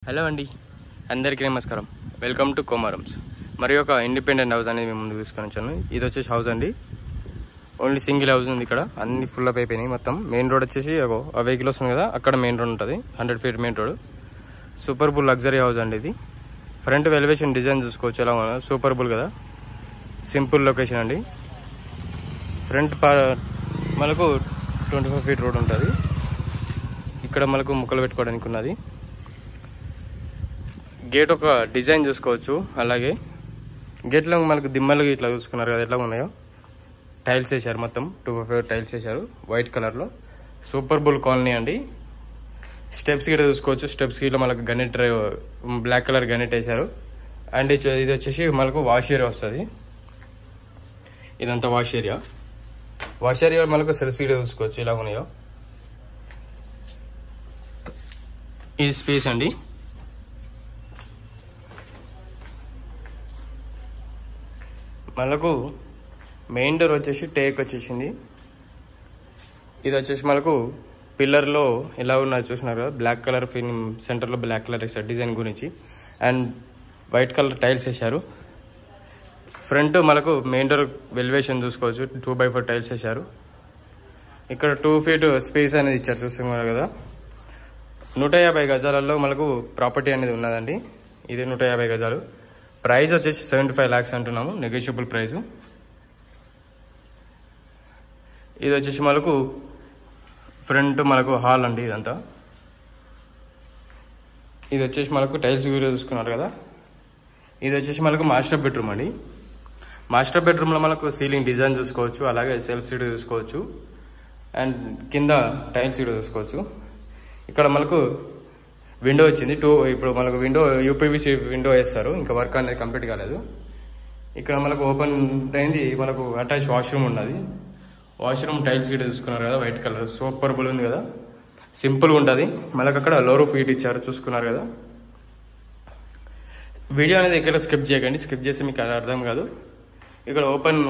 Hello అండి, అందరికీ నమస్కారం. Welcome to Komarams. మరి ఒక ఇండిపెండెంట్ హౌస్ అనేది మేము ముందుకు తీసుకొని వచ్చాను. ఇది వచ్చేసి హౌస్ అండి, ఓన్లీ సింగిల్ హౌస్ ఉంది. ఇక్కడ అన్ని ఫుల్ అప్ అయిపోయినాయి. మొత్తం మెయిన్ రోడ్ వచ్చేసి ఆ వెహికల్ వస్తుంది కదా, అక్కడ మెయిన్ రోడ్ ఉంటుంది. 100 feet main road. Super bull luxury house అండి ఇది. ఫ్రంట్ ఎలివేషన్ డిజైన్ చూసుకోవచ్చు ఎలా ఉన్నా, సూపర్ బుల్ కదా. సింపుల్ లొకేషన్ అండి. ఫ్రంట్ మనకు 25 feet రోడ్ ఉంటుంది. ఇక్కడ మనకు ముక్కలు పెట్టుకోవడానికి ఉన్నది. గేట్ ఒక డిజైన్ చూసుకోవచ్చు. అలాగే గేట్లో మనకు దిమ్మలు ఇట్లా చూసుకున్నారు కదా, ఎట్లా ఉన్నాయో టైల్స్ వేశారు. మొత్తం 2 టైల్స్ వేశారు వైట్ కలర్లో. సూపర్ బుల్ కాలనీ అండి. స్టెప్స్ గిట్లా చూసుకోవచ్చు. స్టెప్స్ గిట్లా మనకు గనెట్ బ్లాక్ కలర్ గనెట్ వేశారు. అండ్ ఇది వచ్చేసి మనకు వాష్ ఏరియా వస్తుంది. ఇదంతా వాష్ ఏరియా. వాష్ ఏరియా మనకు సెల్ఫ్ గిట్లా చూసుకోవచ్చు ఎలా ఉన్నాయో. ఇది స్పేస్ అండి. మనకు మెయిన్ డోర్ వచ్చేసి టేక్ వచ్చేసింది. ఇది వచ్చేసి మనకు పిల్లర్లో ఎలా ఉన్నది చూసినారు కదా, బ్లాక్ కలర్ సెంటర్లో బ్లాక్ కలర్ వేసారు డిజైన్ గురించి. అండ్ వైట్ కలర్ టైల్స్ వేశారు. ఫ్రంట్ మనకు మెయిన్ డోర్ ఎలివేషన్ చూసుకోవచ్చు. 2x4 టైల్స్ వేశారు. ఇక్కడ 2 feet స్పేస్ అనేది ఇచ్చారు చూస్తున్నారు కదా. 150 గజాలలో మనకు ప్రాపర్టీ అనేది ఉన్నదండి. ఇది 150 గజాలు. ప్రైస్ వచ్చేసి 75 lakhs అంటున్నాము, నెగోషియబుల్ ప్రైస్. ఇది వచ్చేసి మనకు ఫ్రంట్ మనకు హాల్ అండి ఇదంతా. ఇది వచ్చేసి మనకు టైల్స్ వీడియో చూసుకున్నారు కదా. ఇది వచ్చేసి మనకు మాస్టర్ బెడ్రూమ్ అండి. మాస్టర్ బెడ్రూమ్లో మనకు సీలింగ్ డిజైన్ చూసుకోవచ్చు. అలాగే సెల్ఫ్ సీట్ చూసుకోవచ్చు. అండ్ కింద టైల్స్ వీడియో చూసుకోవచ్చు. ఇక్కడ మనకు విండో వచ్చింది. ఇప్పుడు మనకు విండో యూపీవీసీ విండో వేస్తారు. ఇంకా వర్క్ అనేది కంప్లీట్ కాలేదు. ఇక్కడ మనకు ఓపెన్ అయింది. మనకు అటాచ్ వాష్రూమ్ ఉన్నది. వాష్రూమ్ టైల్స్ గిట్ట చూసుకున్నారు కదా, వైట్ కలర్ సూపర్ బుల్ ఉంది కదా, సింపుల్గా ఉంటుంది. మనకు అక్కడ లో రూఫ్ హీట్ ఇచ్చారు చూసుకున్నారు కదా. వీడియో అనేది ఇక్కడ స్కిప్ చేయకండి, స్కిప్ చేస్తే మీకు అర్థం కాదు. ఇక్కడ ఓపెన్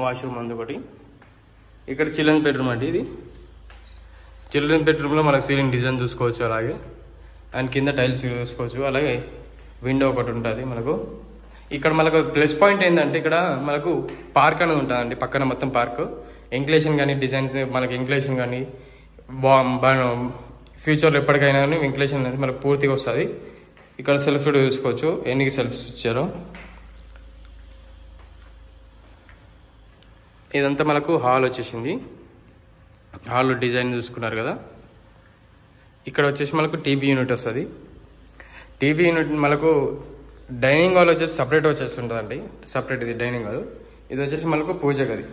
వాష్రూమ్ ఉంది ఒకటి. ఇక్కడ చిల్డ్రన్ బెడ్రూమ్ అండి. ఇది చిల్డ్రన్ బెడ్రూమ్లో మనకు సీలింగ్ డిజైన్ చూసుకోవచ్చు. అలాగే అండ్ కింద టైల్స్ చూసుకోవచ్చు. అలాగే విండో ఒకటి ఉంటుంది మనకు. ఇక్కడ మనకు ప్లస్ పాయింట్ ఏంటంటే ఇక్కడ మనకు పార్క్ అనేది ఉంటుందండి. పక్కన మొత్తం పార్క్. వెంటిలేషన్ కానీ డిజైన్స్ మనకి వెంటిలేషన్ కానీ ఫ్యూచర్లో ఎప్పటికైనా కానీ వెంటిలేషన్ అనేది మనకు పూర్తిగా వస్తుంది. ఇక్కడ సెల్ఫ్ చూసుకోవచ్చు, ఎన్ని సెల్ఫ్స్ ఇచ్చారో. ఇదంతా మనకు హాల్ వచ్చేసింది. హాల్ డిజైన్ చూసుకున్నారు కదా. ఇక్కడ వచ్చేసి మనకు టీవీ యూనిట్ వస్తుంది. టీవీ యూనిట్ మనకు డైనింగ్ హాల్ వచ్చేసి సపరేట్ వచ్చేస్తుంటుందండి. సపరేట్ ఇది డైనింగ్ హాల్. ఇది వచ్చేసి మనకు పూజ గది.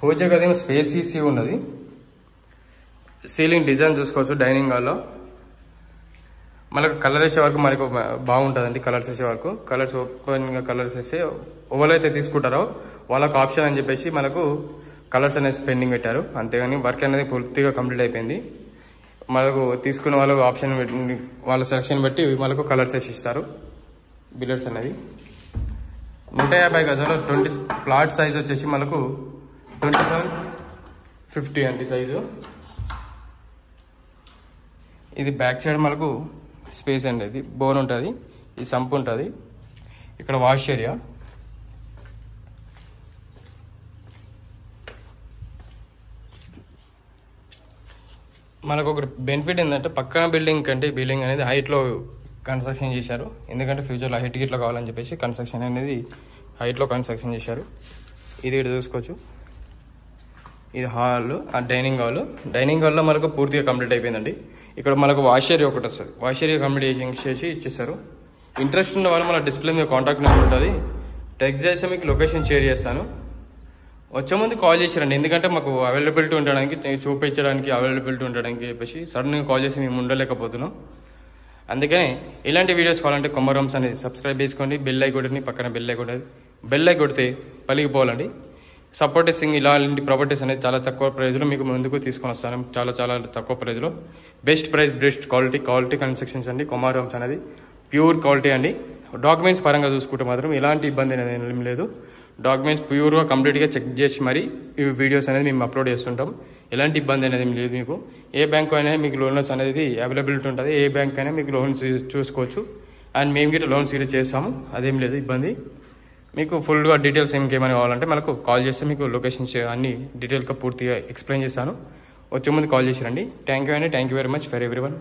పూజ గది స్పేసీసీ ఉన్నది. సీలింగ్ డిజైన్ చూసుకోవచ్చు. డైనింగ్ హాల్లో మనకు కలర్ వేసే వరకు మనకు బాగుంటుందండి. కలర్స్ వేసే వరకు కలర్స్ ఓపెన్గా కలర్స్ వేస్తే ఎవరైతే తీసుకుంటారో వాళ్ళకు ఆప్షన్ అని చెప్పేసి మనకు కలర్స్ అనేది పెండింగ్ పెట్టారు. అంతేగాని వర్క్ అనేది పూర్తిగా కంప్లీట్ అయిపోయింది. మనకు తీసుకున్న వాళ్ళకు ఆప్షన్ వాళ్ళ సెలక్షన్ బట్టి మనకు కలర్స్ వేసి ఇస్తారు. బిల్లర్స్ అనేది 150 గజాలు. 20 ప్లాట్ సైజ్ వచ్చేసి మనకు 2750 అండి సైజు. ఇది బ్యాక్ సైడ్ మనకు స్పేస్ అండి. ఇది బోన్ ఉంటుంది, ఈ సంప్ ఉంటుంది. ఇక్కడ వాష్ ఏరియా. మనకు ఒక బెనిఫిట్ ఏంటంటే పక్కన బిల్డింగ్ కంటే బిల్డింగ్ అనేది హైట్లో కన్స్ట్రక్షన్ చేశారు. ఎందుకంటే ఫ్యూచర్లో హైట్ గిట్లో కావాలని చెప్పేసి కన్స్ట్రక్షన్ అనేది హైట్లో కన్స్ట్రక్షన్ చేశారు. ఇది ఇక్కడ చూసుకోవచ్చు. ఇది హాల్, ఆ డైనింగ్ హాల్. డైనింగ్ హాల్లో మనకు పూర్తిగా కంప్లీట్ అయిపోయిందండి. ఇక్కడ మనకు వాష్ ఏరియా ఒకటి వస్తుంది. వాష్ ఏరియా కంప్లీట్ చేసి ఇచ్చేస్తారు. ఇంట్రెస్ట్ ఉన్న వాళ్ళు మన డిస్ప్లే మీద కాంటాక్ట్ నెంబర్ ఉంటుంది. టెక్స్ట్ చేస్తే మీకు లొకేషన్ షేర్ చేస్తాను. వచ్చే ముందు కాల్ చేసారండి. ఎందుకంటే మాకు అవైలబిలిటీ ఉండడానికి, చూపించడానికి అవైలబిలిటీ ఉండడానికి చెప్పేసి సడన్గా కాల్ చేసి మేము ఉండలేకపోతున్నాం. అందుకనే ఇలాంటి వీడియోస్ కావాలంటే కోమారమ్స్ అనేది సబ్స్క్రైబ్ చేసుకోండి. బెల్ ఐకాన్ని పక్కన బెల్ ఐకాన్ కొడితే పలిగిపోవాలండి. సపోర్టింగ్ ఇలాంటి ప్రాపర్టీస్ అనేది చాలా తక్కువ ప్రైజ్లో మీకు ముందుకు తీసుకొని వస్తాను. చాలా తక్కువ ప్రైజ్లో best price best quality constructions అండి. కోమారమ్స్ అనేది ప్యూర్ క్వాలిటీ అండి. డాక్యుమెంట్స్ పరంగా చూసుకుంటే మాత్రం ఎలాంటి ఇబ్బంది అనేది ఏం లేదు. డాక్యుమెంట్స్ ప్యూర్గా కంప్లీట్గా చెక్ చేసి మరి ఈ వీడియోస్ అనేది మేము అప్లోడ్ చేస్తుంటాం. ఎలాంటి ఇబ్బంది అనేది లేదు. మీకు ఏ బ్యాంకు అయినా మీకు లోన్స్ అనేది అవైలబిలిటీ ఉంటుంది. ఏ బ్యాంక్ అయినా మీకు లోన్స్ చూసుకోవచ్చు. అండ్ మేము గిట్ట లోన్స్ గిట్ట చేస్తాము, అదేం లేదు ఇబ్బంది. మీకు ఫుల్గా డీటెయిల్స్ ఇంకేమైనా కావాలంటే మనకు కాల్ చేస్తే మీకు లొకేషన్స్ అన్ని డీటెయిల్గా పూర్తిగా ఎక్స్ప్లెయిన్ చేస్తాను. వచ్చే ముందు కాల్ చేసి రండి. థ్యాంక్ యూ అండి. Thank you very much for everyone.